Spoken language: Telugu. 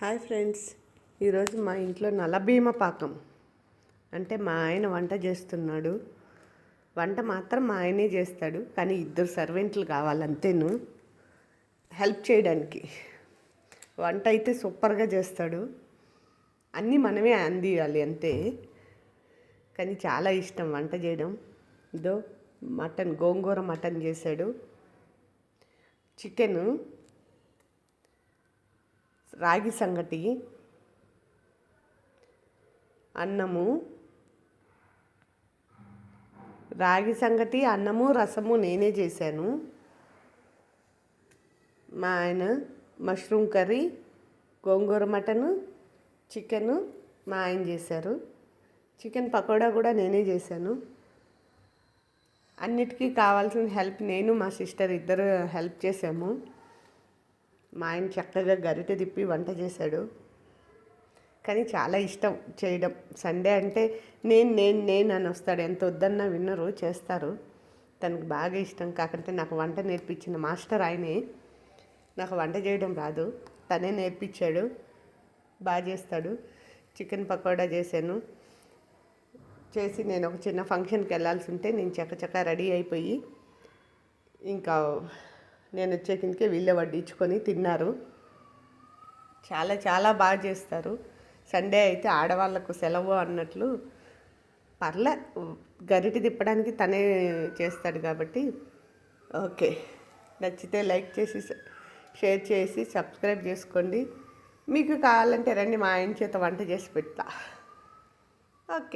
హాయ్ ఫ్రెండ్స్, ఈరోజు మా ఇంట్లో నలభీమ పాకం అంటే మా ఆయన వంట చేస్తున్నాడు. వంట మాత్రం మా ఆయనే చేస్తాడు, కానీ ఇద్దరు సర్వెంట్లు కావాలంతేను హెల్ప్ చేయడానికి. వంట అయితే సూపర్గా చేస్తాడు, అన్నీ మనమే అందియాలి అంతే. కానీ చాలా ఇష్టం వంట చేయడం. ఇదో మటన్, గోంగూర మటన్ చేశాడు, చికెను, రాగి సంగటి, అన్నము, రాగి సంగటి, అన్నము, రసము నేనే చేశాను. మా ఆయన మష్రూమ్ కర్రీ, గోంగూర మటను, చికెను మా ఆయన చేశారు. చికెన్ పకోడా కూడా నేనే చేశాను. అన్నిటికీ కావాల్సిన హెల్ప్ నేను, మా సిస్టర్ ఇద్దరు హెల్ప్ చేసాము. మా ఆయన చక్కగా గరిటె తిప్పి వంట చేశాడు. కానీ చాలా ఇష్టం చేయడం. సండే అంటే నేను అని వస్తాడు, ఎంత వద్దన్నా విన్నరు, చేస్తారు. తనకు బాగా ఇష్టం. కాకపోతే నాకు వంట నేర్పించిన మాస్టర్ ఆయనే. నాకు వంట చేయడం రాదు, తనే నేర్పించాడు. బాగా చేస్తాడు. చికెన్ పకోడా చేశాను. చేసి నేను ఒక చిన్న ఫంక్షన్కి వెళ్ళాల్సి ఉంటే నేను చక్కచక్క రెడీ అయిపోయి, ఇంకా నేను వచ్చే కిందకే వీళ్ళే వడ్డించుకొని తిన్నారు. చాలా చాలా బాగా చేస్తారు. సండే అయితే ఆడవాళ్ళకు సెలవు అన్నట్లు పర్లే, గరిటె తిప్పడానికి తనే చేస్తాడు కాబట్టి ఓకే. నచ్చితే లైక్ చేసి, షేర్ చేసి, సబ్స్క్రైబ్ చేసుకోండి. మీకు కావాలంటే రండి, మా ఆయన చేత వంట చేసి పెడతా. ఓకే.